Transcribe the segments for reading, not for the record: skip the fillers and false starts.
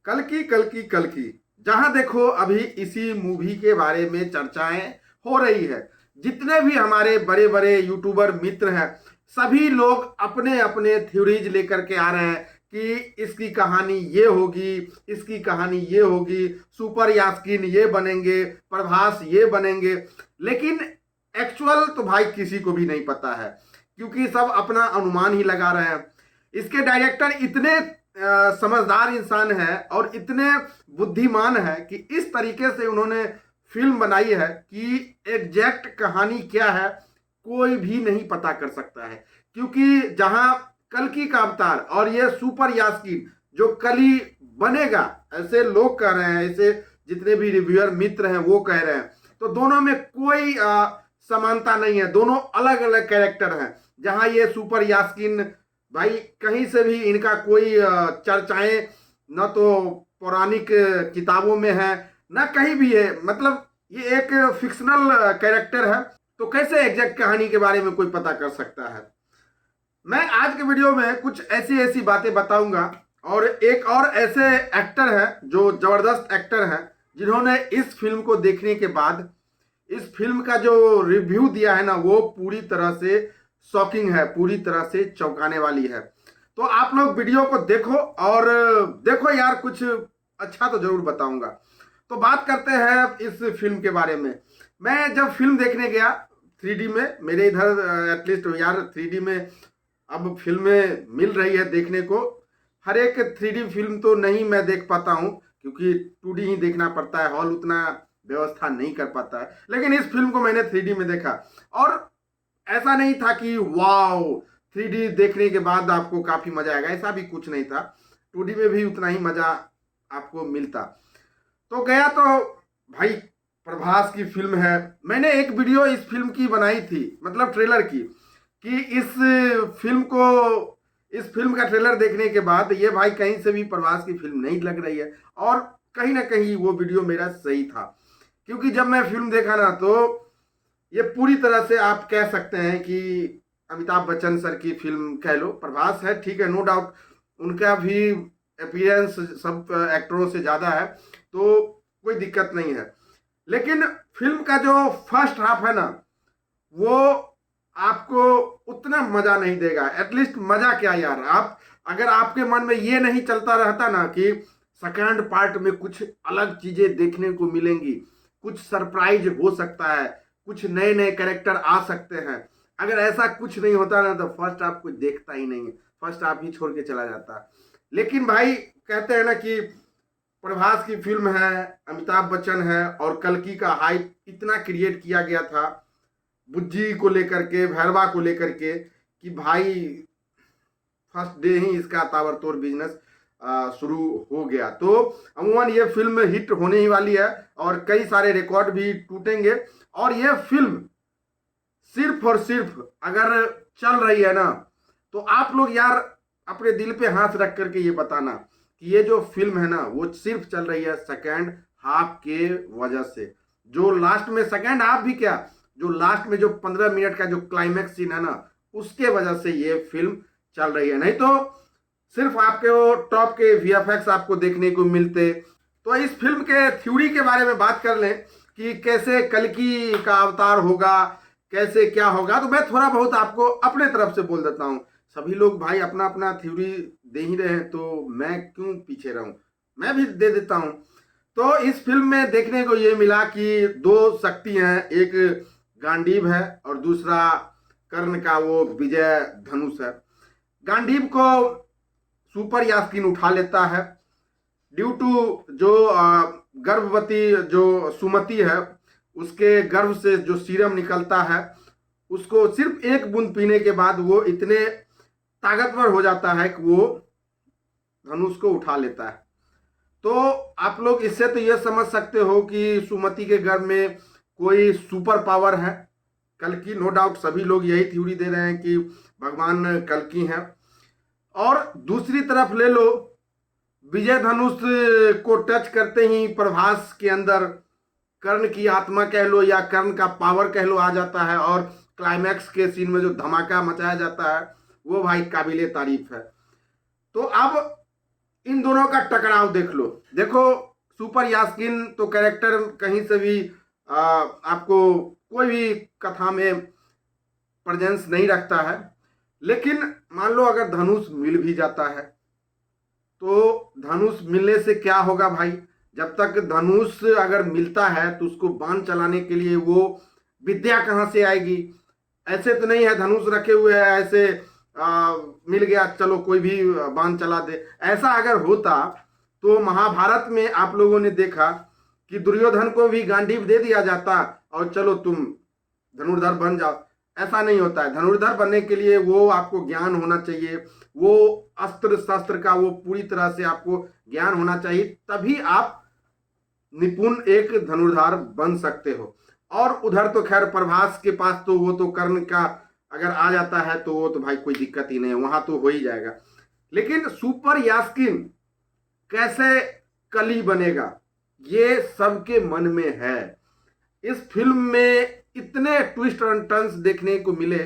कल की जहां देखो अभी इसी मूवी के बारे में चर्चाएं हो रही है। जितने भी हमारे बड़े बड़े यूट्यूबर मित्र हैं, सभी लोग अपने अपने थ्योरीज लेकर के आ रहे हैं कि इसकी कहानी ये होगी, इसकी कहानी ये होगी, सुपर यास्कीन ये बनेंगे, प्रभास ये बनेंगे। लेकिन एक्चुअल तो भाई किसी को भी नहीं पता है, क्योंकि सब अपना अनुमान ही लगा रहे हैं। इसके डायरेक्टर इतने समझदार इंसान है और इतने बुद्धिमान है कि इस तरीके से उन्होंने फिल्म बनाई है कि एग्जैक्ट कहानी क्या है कोई भी नहीं पता कर सकता है। क्योंकि जहां कल्कि का अवतार और ये सुपर यास्कीन जो कली बनेगा, ऐसे लोग कह रहे हैं, ऐसे जितने भी रिव्यूअर मित्र हैं वो कह रहे हैं, तो दोनों में कोई समानता नहीं है। दोनों अलग अलग कैरेक्टर हैं। जहां ये सुपर यास्कीन भाई कहीं से भी इनका कोई चर्चाएं न तो पौराणिक किताबों में है न कहीं भी है, मतलब ये एक फिक्शनल कैरेक्टर है। तो कैसे एग्जैक्ट कहानी के बारे में कोई पता कर सकता है। मैं आज के वीडियो में कुछ ऐसी ऐसी बातें बताऊंगा। और एक और ऐसे एक्टर हैं जो जबरदस्त एक्टर हैं, जिन्होंने इस फिल्म को देखने के बाद इस फिल्म का जो रिव्यू दिया है ना, वो पूरी तरह से शॉकिंग है, पूरी तरह से चौंकाने वाली है। तो आप लोग वीडियो को देखो और देखो यार, कुछ अच्छा तो जरूर बताऊंगा। तो बात करते हैं इस फिल्म के बारे में। मैं जब फिल्म देखने गया 3D में, मेरे इधर एटलीस्ट यार 3D में अब फिल्में मिल रही है देखने को। हर एक 3D फिल्म तो नहीं मैं देख पाता हूँ, क्योंकि 2D ही देखना पड़ता है, हॉल उतना व्यवस्था नहीं कर पाता है। लेकिन इस फिल्म को मैंने 3D में देखा और ऐसा नहीं था कि वाओ 3D देखने के बाद आपको काफी मजा आएगा, ऐसा भी कुछ नहीं था। 2D में भी उतना ही मजा आपको मिलता। तो गया तो भाई प्रभास की फिल्म है। मैंने एक वीडियो इस फिल्म की बनाई थी, मतलब ट्रेलर की, कि इस फिल्म का ट्रेलर देखने के बाद ये भाई कहीं से भी प्रभास की फिल्म नहीं लग रही है। और कहीं ना कहीं वो वीडियो मेरा सही था, क्योंकि जब मैं फिल्म देखा ना, तो ये पूरी तरह से आप कह सकते हैं कि अमिताभ बच्चन सर की फिल्म कह लो। प्रभास है ठीक है, नो डाउट, उनका भी अपीयरेंस सब एक्टरों से ज़्यादा है, तो कोई दिक्कत नहीं है। लेकिन फिल्म का जो फर्स्ट हाफ है ना, वो आपको उतना मज़ा नहीं देगा। एटलीस्ट मज़ा क्या यार, आप अगर आपके मन में ये नहीं चलता रहता ना कि सेकंड पार्ट में कुछ अलग चीज़ें देखने को मिलेंगी, कुछ सरप्राइज हो सकता है, कुछ नए नए कैरेक्टर आ सकते हैं, अगर ऐसा कुछ नहीं होता ना, तो फर्स्ट हाफ कुछ देखता ही नहीं है, फर्स्ट हाफ ही छोड़ के चला जाता। लेकिन भाई कहते हैं ना कि प्रभास की फिल्म है, अमिताभ बच्चन है, और कल्कि का हाइप इतना क्रिएट किया गया था बुज्जी को लेकर के, भैरवा को लेकर के, कि भाई फर्स्ट डे ही इसका ताबड़तोड़ बिजनेस शुरू हो गया। तो अमूमन ये फिल्म हिट होने ही वाली है और कई सारे रिकॉर्ड भी टूटेंगे। और ये फिल्म सिर्फ और सिर्फ अगर चल रही है ना, तो आप लोग यार अपने दिल पे हाथ रख करके ये बताना कि ये जो फिल्म है ना, वो सिर्फ चल रही है सेकेंड हाफ के वजह से। जो लास्ट में, सेकेंड हाफ भी क्या, जो लास्ट में जो 15 मिनट का जो क्लाइमैक्स सीन है ना, उसके वजह से ये फिल्म चल रही है। नहीं तो सिर्फ आपके वो टॉप के VFX आपको देखने को मिलते। तो इस फिल्म के थ्योरी के बारे में बात कर लें कि कैसे कल्कि का अवतार होगा, कैसे क्या होगा, तो मैं थोड़ा बहुत आपको अपने तरफ से बोल देता हूँ। सभी लोग भाई अपना अपना थ्योरी दे ही रहे हैं, तो मैं क्यों पीछे रहूं, मैं भी दे देता हूं। तो इस फिल्म में देखने को ये मिला कि दो शक्ति हैं, एक गांडीव है और दूसरा कर्ण का वो विजय धनुष है। गांडीव को सुपर यास्कीन उठा लेता है ड्यू टू जो गर्भवती जो सुमति है, उसके गर्भ से जो सीरम निकलता है, उसको सिर्फ एक बूंद पीने के बाद वो इतने ताकतवर हो जाता है कि वो धनुष को उठा लेता है। तो आप लोग इससे तो ये समझ सकते हो कि सुमति के गर्भ में कोई सुपर पावर है। कल्कि, नो डाउट सभी लोग यही थ्योरी दे रहे हैं कि भगवान कल्कि हैं। और दूसरी तरफ ले लो, विजय धनुष को टच करते ही प्रभास के अंदर कर्ण की आत्मा कह लो या कर्ण का पावर कह लो आ जाता है, और क्लाइमैक्स के सीन में जो धमाका मचाया जाता है वो भाई काबिले तारीफ है। तो अब इन दोनों का टकराव देख लो। देखो सुपर यास्कीन तो कैरेक्टर कहीं से भी आपको कोई भी कथा में प्रेजेंस नहीं रखता है, लेकिन मान लो अगर धनुष मिल भी जाता है तो धनुष मिलने से क्या होगा भाई? जब तक धनुष अगर मिलता है तो उसको बाण चलाने के लिए वो विद्या कहाँ से आएगी? ऐसे तो नहीं है धनुष रखे हुए है ऐसे मिल गया चलो कोई भी बाण चला दे। ऐसा अगर होता तो महाभारत में आप लोगों ने देखा कि दुर्योधन को भी गांडीव दे दिया जाता और चलो तुम धनुर्धर बन जाओ। ऐसा नहीं होता है। धनुर्धर बनने के लिए वो आपको ज्ञान होना चाहिए, वो अस्त्र शस्त्र का वो पूरी तरह से आपको ज्ञान होना चाहिए, तभी आप निपुण एक धनुर्धर बन सकते हो। और उधर तो खैर प्रभास के पास तो वो तो कर्ण का अगर आ जाता है तो वो तो भाई कोई दिक्कत ही नहीं है, वहां तो हो ही जाएगा। लेकिन सुपर यास्कीन कैसे कली बनेगा ये सबके मन में है। इस फिल्म में इतने ट्विस्ट एंड टर्न्स देखने को मिले,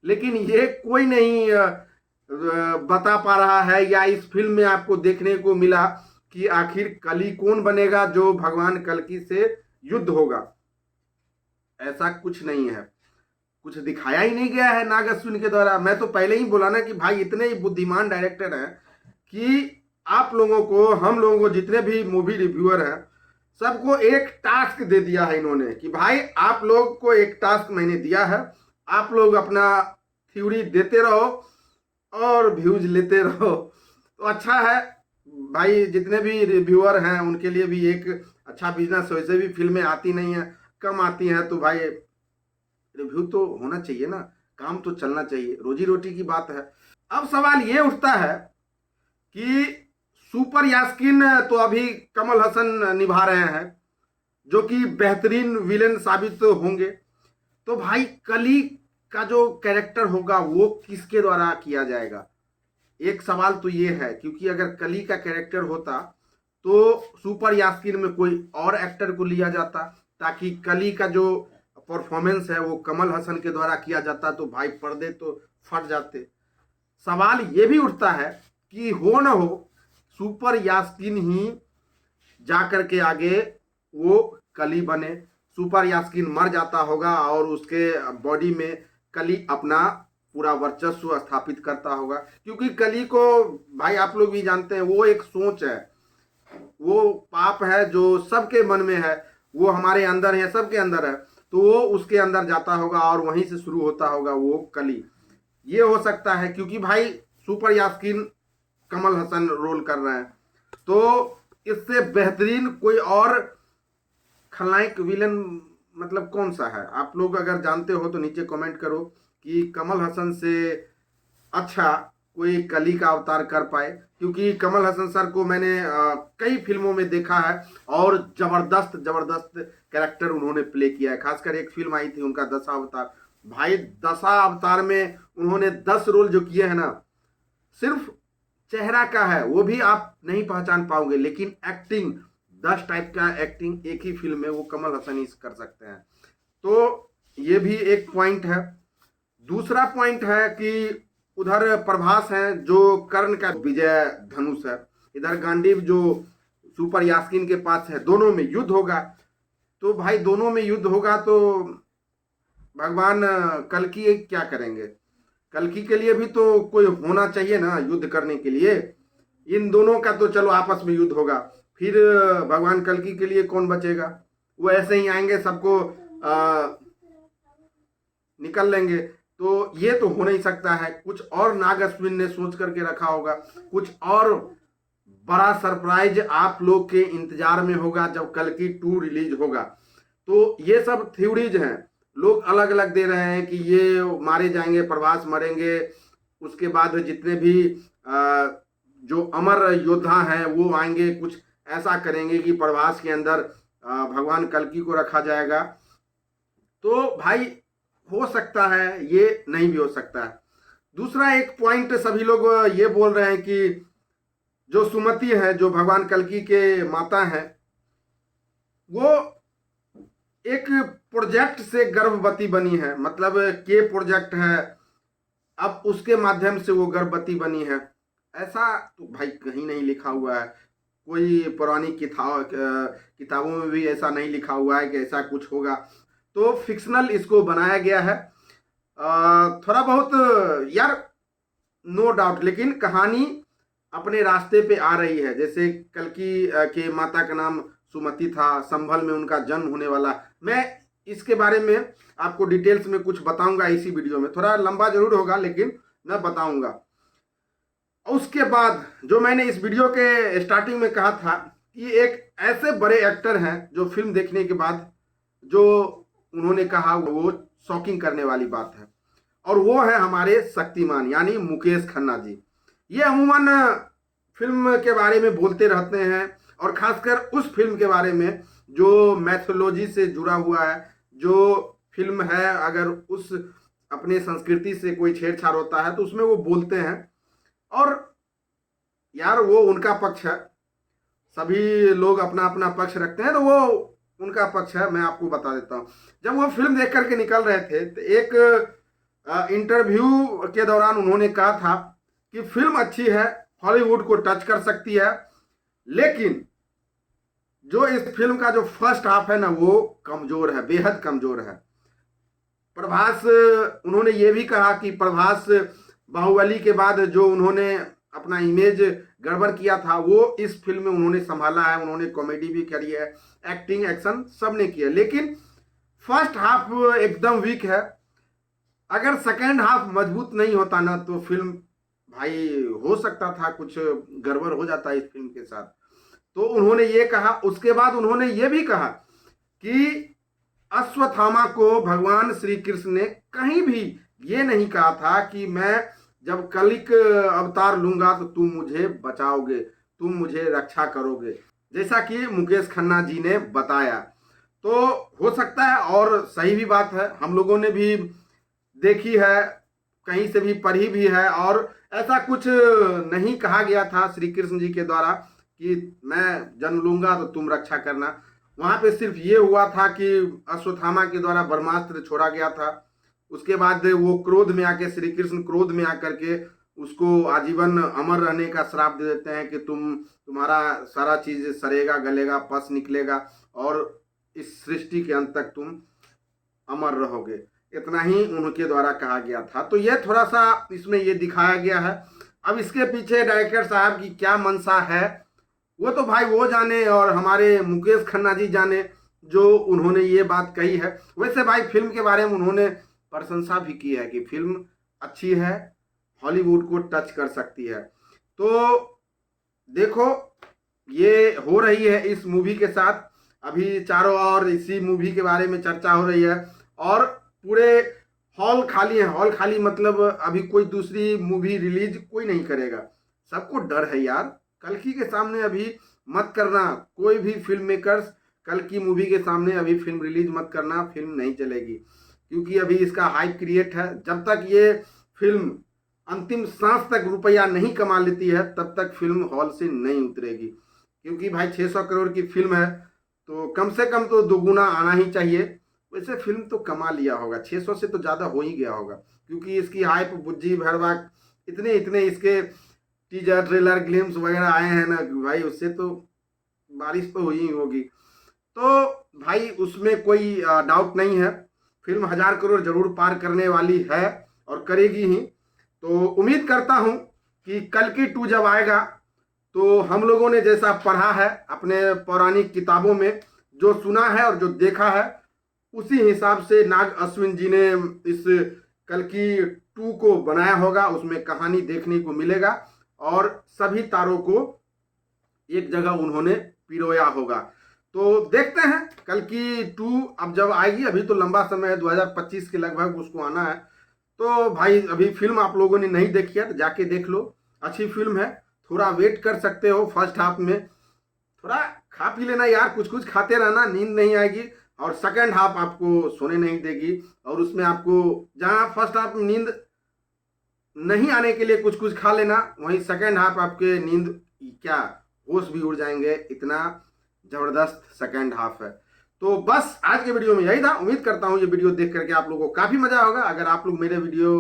लेकिन ये कोई नहीं बता पा रहा है या इस फिल्म में आपको देखने को मिला कि आखिर कली कौन बनेगा जो भगवान कल्कि से युद्ध होगा। ऐसा कुछ नहीं है, कुछ दिखाया ही नहीं गया है नाग अश्विन के द्वारा। मैं तो पहले ही बोला ना कि भाई इतने ही बुद्धिमान डायरेक्टर हैं कि आप लोगों को, हम लोगों को, जितने भी मूवी रिव्यूअर हैं सबको एक टास्क दे दिया है इन्होंने कि भाई आप लोग को एक टास्क मैंने दिया है, आप लोग अपना थ्योरी देते रहो और व्यूज लेते रहो। तो अच्छा है भाई, जितने भी रिव्यूअर हैं उनके लिए भी एक अच्छा बिजनेस। वैसे भी फिल्में आती नहीं है, कम आती हैं, तो भाई रिव्यू तो होना चाहिए ना, काम तो चलना चाहिए, रोजी रोटी की बात है। अब सवाल ये उठता है कि सुपर यास्कीन तो अभी कमल हसन निभा रहे हैं जो कि बेहतरीन विलेन साबित तो होंगे। तो भाई कली का जो कैरेक्टर होगा वो किसके द्वारा किया जाएगा? एक सवाल तो ये है, क्योंकि अगर कली का कैरेक्टर होता तो सुपर यास्कीन में कोई और एक्टर को लिया जाता, ताकि कली का जो परफॉर्मेंस है वो कमल हसन के द्वारा किया जाता, तो भाई पर्दे तो फट जाते। सवाल ये भी उठता है कि हो न हो सुपर यास्कीन ही जाकर के आगे वो कली बने, सुपर यास्कीन मर जाता होगा और उसके बॉडी में कली अपना पूरा वर्चस्व स्थापित करता होगा। क्योंकि कली को भाई आप लोग भी जानते हैं वो एक सोच है, वो पाप है जो सबके मन में है, वो हमारे अंदर है, सबके अंदर है, तो वो उसके अंदर जाता होगा और वहीं से शुरू होता होगा वो कली। ये हो सकता है क्योंकि भाई सुपर यास्कीन कमल हसन रोल कर रहे हैं, तो इससे बेहतरीन कोई और खलनायक विलन मतलब कौन सा है? आप लोग अगर जानते हो तो नीचे कमेंट करो कि कमल हसन से अच्छा कोई कली का अवतार कर पाए। क्योंकि कमल हसन सर को मैंने कई फिल्मों में देखा है और जबरदस्त जबरदस्त कैरेक्टर उन्होंने प्ले किया है। खासकर एक फिल्म आई थी उनका दशावतार, भाई दशावतार में उन्होंने 10 रोल जो किए हैं ना, सिर्फ चेहरा का है वो भी आप नहीं पहचान पाओगे, लेकिन एक्टिंग 10 टाइप का एक्टिंग एक ही फिल्म में वो कमल हसन ही कर सकते हैं। तो ये भी एक पॉइंट है। दूसरा पॉइंट है कि उधर प्रभास है जो कर्ण का विजय धनुष है, इधर गांडीव जो सुपर यास्कीन के पास है, दोनों में युद्ध होगा। तो भाई दोनों में युद्ध होगा तो भगवान कल्कि क्या करेंगे? कल्कि के लिए भी तो कोई होना चाहिए ना युद्ध करने के लिए। इन दोनों का तो चलो आपस में युद्ध होगा, फिर भगवान कल्कि के लिए कौन बचेगा? वो ऐसे ही आएंगे सबको निकल लेंगे। तो ये तो हो नहीं सकता है, कुछ और नाग अश्विन ने सोच करके रखा होगा, कुछ और बड़ा सरप्राइज आप लोग के इंतजार में होगा जब कल्कि 2 रिलीज होगा। तो ये सब थ्योरीज हैं, लोग अलग अलग दे रहे हैं कि ये मारे जाएंगे, प्रभास मरेंगे, उसके बाद जितने भी जो अमर योद्धा हैं वो आएंगे, कुछ ऐसा करेंगे कि प्रभास के अंदर भगवान कल्कि को रखा जाएगा। तो भाई हो सकता है, ये नहीं भी हो सकता है। दूसरा एक पॉइंट सभी लोग ये बोल रहे हैं कि जो सुमति है जो भगवान कल्कि के माता हैं, वो एक प्रोजेक्ट से गर्भवती बनी है, मतलब के प्रोजेक्ट है, अब उसके माध्यम से वो गर्भवती बनी है। ऐसा तो भाई कहीं नहीं लिखा हुआ है। कोई पुरानी किताबों में भी ऐसा नहीं लिखा हुआ है कि ऐसा कुछ होगा। तो फिक्शनल इसको बनाया गया है। थोड़ा बहुत यार, नो डाउट, लेकिन कहानी अपने रास्ते पे आ रही है। जैसे कल्कि के माता का नाम सुमति था, संभल में उनका जन्म होने वाला। मैं इसके बारे में आपको डिटेल्स में कुछ बताऊंगा इसी वीडियो में। थोड़ा लंबा जरूर होगा लेकिन मैं बताऊंगा। उसके बाद जो मैंने इस वीडियो के स्टार्टिंग में कहा था कि एक ऐसे बड़े एक्टर हैं जो फिल्म देखने के बाद जो उन्होंने कहा वो शॉकिंग करने वाली बात है, और वो है हमारे शक्तिमान यानी मुकेश खन्ना जी। ये अमूमन फिल्म के बारे में बोलते रहते हैं, और खासकर उस फिल्म के बारे में जो मैथोलॉजी से जुड़ा हुआ है, जो फिल्म है अगर उस अपने संस्कृति से कोई छेड़छाड़ होता है तो उसमें वो बोलते हैं। और यार वो उनका पक्ष है, सभी लोग अपना अपना पक्ष रखते हैं, तो वो उनका पक्ष है। मैं आपको बता देता हूँ, जब वो फिल्म देख करके निकल रहे थे तो एक इंटरव्यू के दौरान उन्होंने कहा था कि फिल्म अच्छी है, हॉलीवुड को टच कर सकती है, लेकिन जो इस फिल्म का जो फर्स्ट हाफ है ना वो कमजोर है, बेहद कमजोर है। प्रभास, उन्होंने ये भी कहा कि प्रभास बाहुबली के बाद जो उन्होंने अपना इमेज गड़बड़ किया था वो इस फिल्म में उन्होंने संभाला है। उन्होंने कॉमेडी भी करी है, एक्टिंग एक्शन सब ने किया, लेकिन फर्स्ट हाफ एकदम वीक है। अगर सेकेंड हाफ मजबूत नहीं होता ना तो फिल्म भाई हो सकता था कुछ गड़बड़ हो जाता इस फिल्म के साथ। तो उन्होंने ये कहा। उसके बाद उन्होंने ये भी कहा कि अश्वत्थामा को भगवान श्री कृष्ण ने कहीं भी ये नहीं कहा था कि मैं जब कलिक अवतार लूंगा तो तुम मुझे बचाओगे, तुम मुझे रक्षा करोगे, जैसा कि मुकेश खन्ना जी ने बताया। तो हो सकता है, और सही भी बात है, हम लोगों ने भी देखी है, कहीं से भी पढ़ी भी है, और ऐसा कुछ नहीं कहा गया था श्री कृष्ण जी के द्वारा कि मैं जन्म लूंगा तो तुम रक्षा करना। वहां पे सिर्फ ये हुआ था कि अश्वत्थामा के द्वारा ब्रह्मास्त्र छोड़ा गया था। उसके बाद वो क्रोध में आके, श्री कृष्ण क्रोध में आकर के उसको आजीवन अमर रहने का श्राप दे देते हैं कि तुम्हारा सारा चीज सड़ेगा, गलेगा, पस निकलेगा और इस सृष्टि के अंत तक तुम अमर रहोगे। इतना ही उनके द्वारा कहा गया था। तो ये थोड़ा सा इसमें ये दिखाया गया है। अब इसके पीछे डायरेक्टर साहब की क्या मंशा है वो तो भाई वो जाने, और हमारे मुकेश खन्ना जी जाने जो उन्होंने ये बात कही है। वैसे भाई फिल्म के बारे में उन्होंने प्रशंसा भी की है कि फिल्म अच्छी है, हॉलीवुड को टच कर सकती है। तो देखो ये हो रही है इस मूवी के साथ, अभी चारों ओर इसी मूवी के बारे में चर्चा हो रही है, और पूरे हॉल खाली है। हॉल खाली मतलब अभी कोई दूसरी मूवी रिलीज कोई नहीं करेगा। सबको डर है यार, कल्कि के सामने अभी मत करना, कोई भी फिल्म मेकर्स कल्कि मूवी के सामने अभी फिल्म रिलीज मत करना, फिल्म नहीं चलेगी। क्योंकि अभी इसका हाइप क्रिएट है। जब तक ये फिल्म अंतिम सांस तक रुपया नहीं कमा लेती है तब तक फिल्म हॉल से नहीं उतरेगी। क्योंकि भाई 600 करोड़ की फिल्म है तो कम से कम तो दोगुना आना ही चाहिए। वैसे फिल्म तो कमा लिया होगा, 600 से तो ज़्यादा हो ही गया होगा, क्योंकि इसकी हाइप, बुज्जी भरवाक, इतने इतने इसके टीजर, ट्रेलर, ग्लिम्स वगैरह आए हैं ना भाई, उससे तो बारिश तो हुई होगी। तो भाई उसमें कोई डाउट नहीं है, फिल्म 1000 करोड़ जरूर पार करने वाली है और करेगी ही। तो उम्मीद करता हूं कि कल्कि 2 जब आएगा तो हम लोगों ने जैसा पढ़ा है अपने पौराणिक किताबों में, जो सुना है और जो देखा है, उसी हिसाब से नाग अश्विन जी ने इस कल्कि 2 को बनाया होगा। उसमें कहानी देखने को मिलेगा और सभी तारों को एक जगह उन्होंने पिरोया होगा। तो देखते हैं कल्कि 2 अब जब आएगी, अभी तो लंबा समय है, 2025 के लगभग उसको आना है। तो भाई अभी फिल्म आप लोगों ने नहीं देखी है तो जाके देख लो, अच्छी फिल्म है। थोड़ा वेट कर सकते हो, फर्स्ट हाफ में थोड़ा खा पी लेना यार, कुछ कुछ खाते रहना, नींद नहीं आएगी। और सेकंड हाफ आपको सोने नहीं देगी, और उसमें आपको जहां फर्स्ट हाफ में नींद नहीं आने के लिए कुछ कुछ खा लेना, वहीं सेकंड हाफ आपके नींद क्या होश भी उड़ जाएंगे, इतना जबरदस्त सेकंड हाफ है। तो बस आज के वीडियो में यही था। उम्मीद करता हूँ ये वीडियो देख करके आप लोगों को काफ़ी मजा होगा। अगर आप लोग मेरे वीडियो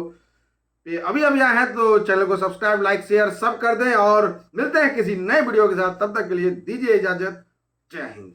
पे अभी अभी आए हैं तो चैनल को सब्सक्राइब, लाइक, शेयर सब कर दें और मिलते हैं किसी नए वीडियो के साथ। तब तक के लिए दीजिए इजाजत। जय हिंद।